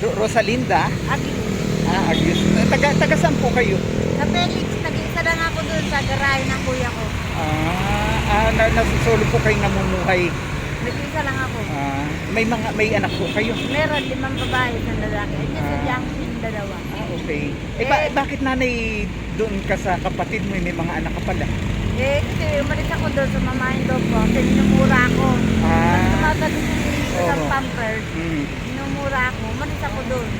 Rosalinda? Agli. Agyos. Taga saan po kayo? Sa Felix, nag-iisa lang ako doon sa garahe ng kuya ko. Nasusolo po kayo namumuhay. Nag-iisa lang ako. May anak po kayo? Meron 5 babae sa lalaki. At kasi yung dalawa. Okay. Bakit nanay doon ka sa kapatid mo, may mga anak ka pala? Kasi umalis ako doon sa mamahin doon po. Kasi minumura ako. Kasi tumatalo sa pampers. Minumura ako. Umalis ako doon.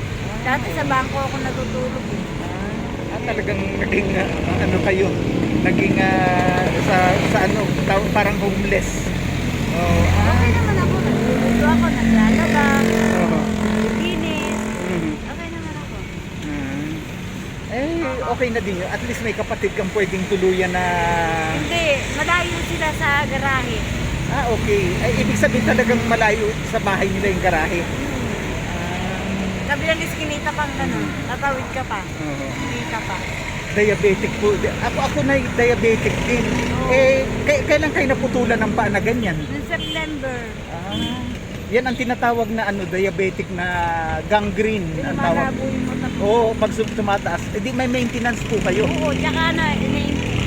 Dati sa bangko ako natutulog eh. Talagang naging ano kayo? Naging sa ano, parang homeless. Okay naman ako. Nagluluto ako. Naglalaba. Naglinis. Okay naman ako. Okay na din yun. At least may kapatid kang pwedeng tuluyan na... Hindi. Malayo sila sa garahe. Okay. Ibig sabihin talagang malayo sa bahay nila yung garahe. Sabi lang iskinita pang gano'n. Tatawid ka pa. Hindi ka pa. Diabetic po. Ako na diabetic din. Kailan kayo naputulan ng paa na ganyan? Noong September. Yan ang tinatawag na diabetic na gangrene. Ang tawag. Malabo yung mata ko. Oo, pag tumataas. Di may maintenance po kayo. Oo, tsaka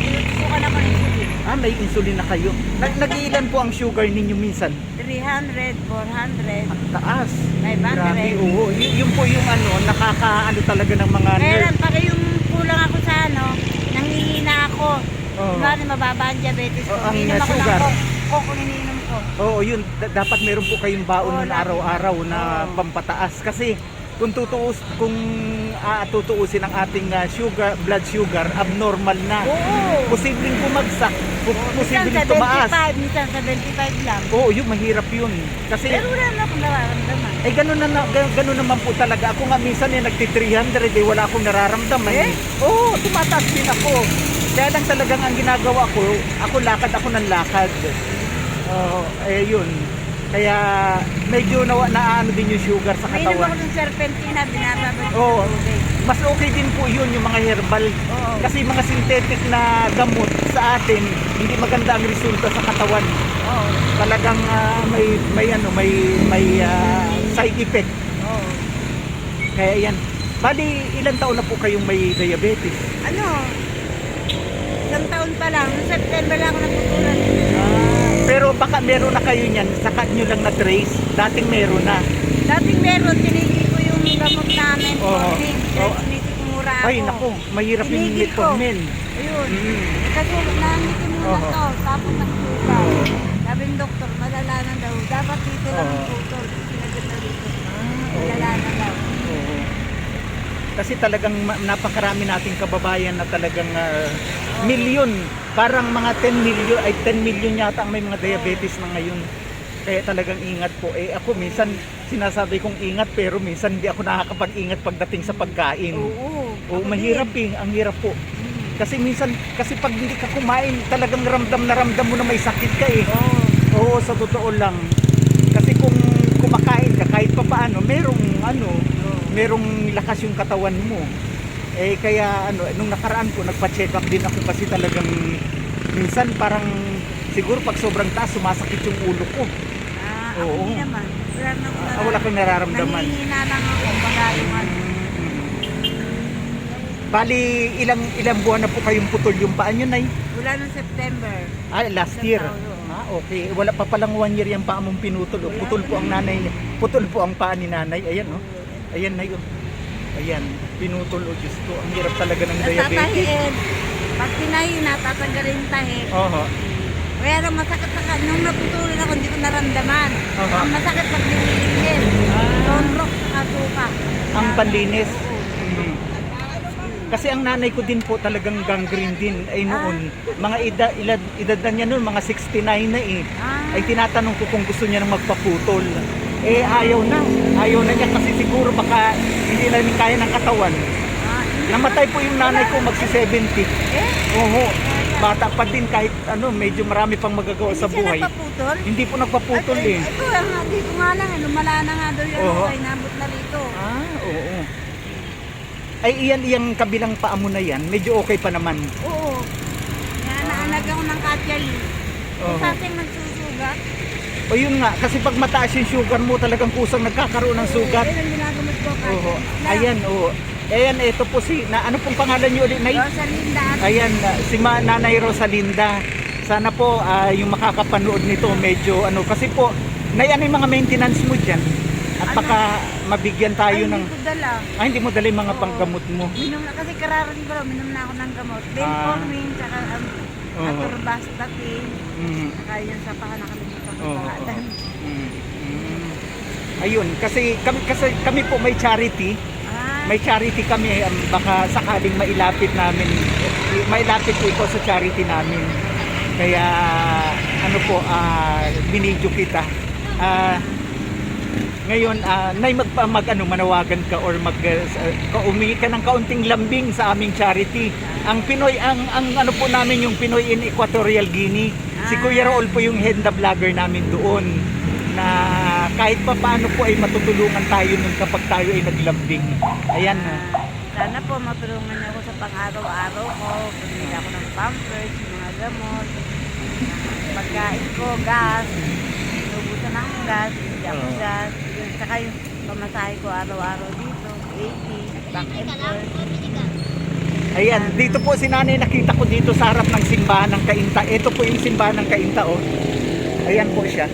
inutusukan ako ng insulin. May insulin na kayo. Nag-iilan po ang sugar ninyo minsan? 300, 400. Ang taas. 500. Grabe, oo. Yun po yung nakakaano talaga ng mga Meron pa yung kulang ako sa nangihina ako. Diba, mababa ang diabetes ko. Ang Ininom ako sugar. ng coke kung ininom ko. Oo, yun. Dapat meron po kayong baon ng araw-araw na pampataas. Kasi kung tutuusin ang ating blood sugar, abnormal na. Oo. Posibleng bumagsak, posibleng Minsan tumaas. 75, minsan 75 lang. Oo, yun, mahirap yun. Kasi, Pero wala na akong nararamdaman. ganun naman po talaga. Ako nga minsan nagti-300, wala akong nararamdaman. Oo, tumataas din ako. Kaya lang talagang ang ginagawa ko, ako lakad ng lakad. Yun. Kaya medyo naano din yung sugar sa Mainom katawan. ako ng serpentina, binababad ko Oo. sa tubig. Mas okay din po yun, yung mga herbal. Oo. Kasi mga synthetic na gamot sa atin, hindi maganda ang resulta sa katawan. Oo. Talagang may side effect. Oo. Kaya yan. Bali, ilang taon na po kayong may diabetes? Isang taon pa lang. Noong September lang ako naputulan. Pero baka meron na kayo niyan, saka nyo lang na-trace. Dating meron na. Dating meron, tinigil ko yung gamot namin. Oo. Sinisikmura ako. Ay, naku, mahirap yung Tinigil ko. metformin. Ayun. Kasi nangitin muna to. Tapos nagsuka. Sabi ng doktor, malala na daw. Dapat dito lang ang putol. Sinagot na dito. Malala na daw. Oo. Kasi talagang napakarami nating kababayan na talagang milyon. Parang mga 10 million yata ang may mga diabetes na ngayon. Kaya talagang ingat po. Ako minsan sinasabi kong ingat pero minsan hindi ako nakakapag-ingat pagdating sa pagkain. Oo, mahirap Ang hirap po. Kasi minsan, pag hindi ka kumain, talagang ramdam mo na may sakit ka Oo, sa totoo lang. Kasi kung kumakain ka kahit pa paano, merong lakas yung katawan mo. Kaya nung nakaraan ko, nagpa-check up din ako kasi talagang minsan parang siguro pag sobrang taas, sumasakit yung ulo ko. Ako hindi naman. Wala kang nararamdaman. Nangihina lang ako. Baga yung Bali, ilang buwan na po kayong putol yung paa nyo, Nay? Wala nung September. Last year. Okay. Wala pa palang 1 year yung paa mong pinutol. Putol po ang nanay niya. Putol po ang paa ni nanay. Ayan, Ayan, Nay. Ayan, pinutol. Diyos ko. Ang hirap talaga ng diabetes. Natatahiin. Pag tinahi, natatanggalin yung tahi. Pero masakit nung naputulan ako, hindi ko naramdaman. Ang masakit pag nililingin. Tonrok sa suka. Ang panlinis. Kasi ang nanay ko din po talagang gangrene din noon. Mga edad na niya noon, mga 69 na Ay tinatanong ko kung gusto niya nang magpaputol. Ayaw na niya kasi siguro baka hindi na rin kaya ng katawan. Namatay po yung nanay ko magsi-70. Oo. Bata pa din kahit medyo marami pang magagawa sa buhay. Hindi po nagpaputol Ito dito nga lang lumala na nga daw yun. Ay nabot na rito. Oo. Ay iyan kabilang paa mo na yan, medyo okay pa naman. Oo. Naanag ako ng katyali. Sa ating nagsusugat. O yun nga, kasi pag mataas yung sugar mo, talagang kusang nagkakaroon ng sugat. Yan ang ginagamot ko kahit Oo. na. Ayan, oo. Ayan, ito po si, ano pong pangalan niyo ulit, Nay? Rosalinda at Ayan, si Nanay Rosalinda. Sana po yung makakapanood nito medyo ano, kasi po, Nay, ano yung mga maintenance mo dyan? At Ano? baka mabigyan tayo ay, ng... hindi ko dala. Hindi mo dala yung mga Oo. panggamot mo. Minom na kasi kararan ko, minom na ako ng gamot. Benformin, tsaka Oo. atorvastatin, Mm. tsaka yun sa paka nakalimutan ko Oo. pangalan. Mm. Mm. Ayun, kasi kami po may charity. Ah, May charity kami, baka sakaling mailapit po ito sa charity namin. Kaya ano po, binidyo kita. Ngayon, Nay, manawagan ka or umingi ka ng kaunting lambing sa aming charity. Ang Pinoy, ang ano po namin, yung Pinoy in Equatorial Guinea. Si Kuya Raul po yung head na vlogger namin doon. Na kahit pa paano po ay matutulungan tayo nun kapag tayo ay naglambing. Ayan. sana po matulungan niyo ako sa pang-araw-araw ko. Bumili ako ng pampers, mga gamot, pagkain ko, gas. Inubusan ng gas, hindi ako Oo. gas. Yun, saka yung pamasahe ko araw-araw dito, 80, back and forth. Ayan, dito po si Nanay, nakita ko dito sa harap ng simbahan ng Cainta. Ito po yung simbahan ng Cainta, oh. Ayan po siya.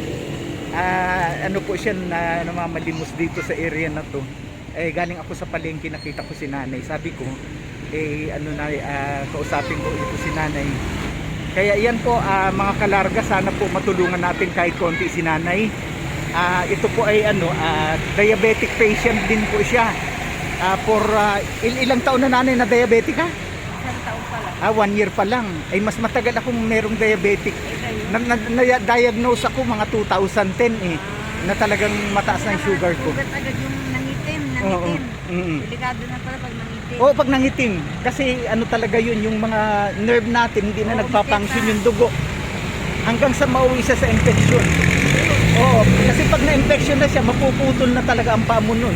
Ano po siya na namamalimos dito sa area na to. Galing ako sa palengke, nakita ko si Nanay. Sabi ko, kausapin ko ito si Nanay. Kaya yan po, mga kalarga, sana po matulungan natin kahit konti si Nanay. Ito po ay diabetic patient din po siya. Ilang taon na Nanay na diabetic ka? Isang taon pa lang. 1 year pa lang. Ay mas matagal akong merong diabetic. Kayo? Na-diagnose ako mga 2010 na talagang mataas na yung sugar ko. Sugat agad yung nangitim. Oo. Mm. Delikado na pala pag nangitim. Oo, pag nangitim. Kasi ano talaga yun, yung mga nerve natin hindi na Oo, nagpapunction bitin na. yung dugo. Hanggang sa mauwi siya sa infection. Oo, kasi pag na-infection na siya, mapuputol na talaga ang paa mo nun.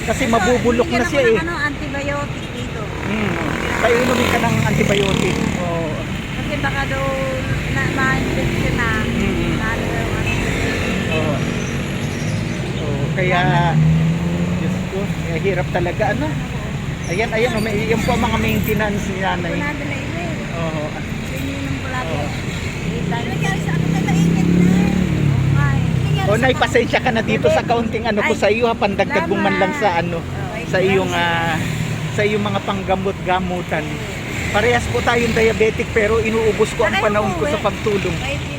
Kasi mabubulok na siya eh. Ano, antibiotic dito. Kaya inumin ka ng antibiotic. Oo. Kasi baka daw ma-infection na. Mm. Naalala yung ano. Oo. Oo, kaya Diyos ko, hirap talaga ano. Ayan, yan po ang mga maintenance ni Nanay. Punada na ito eh. Oo. Ininom ko lagi. Oo. Nangyari sa akin na mainit na. O Nay, pasensya ka na dito sa kaunting ano ko sa iyo ha, pandagdag mo man lang sa ano, sa iyong mga panggamot-gamutan. Parehas po tayong diabetic pero inuubos ko ang panahon ko sa pagtulong.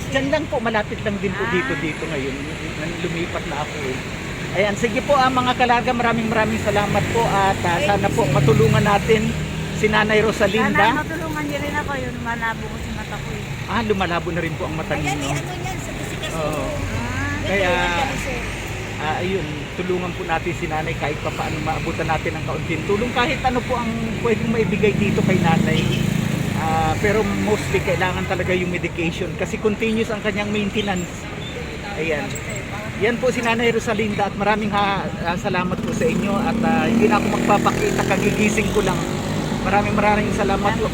Diyan lang po, malapit lang din po dito ngayon. Lumipat na ako eh. Ayan, sige po mga kalaga, maraming salamat po at sana po matulungan natin si Nanay Sana Rosalinda. matulungan niyo rin ako yun. Malabo ko si mata ko eh. Lumalabo na rin po ang mata niyo. Ano yan? Sa bisikas Oo. Kaya, ayun, tulungan po natin si Nanay kahit pa paano maabutan natin ng kaunting tulong. Kahit ano po ang pwedeng maibigay dito kay Nanay. Pero mostly kailangan talaga yung medication kasi continuous ang kanyang maintenance. Ayan. Yan po si Nanay Rosalinda at maraming salamat po sa inyo at hindi na ako magpapakita, kagigising ko lang. Maraming salamat po.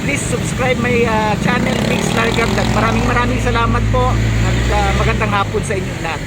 Please subscribe my channel, Mix Larga Vlog. Maraming salamat po at magandang hapon sa inyo lahat.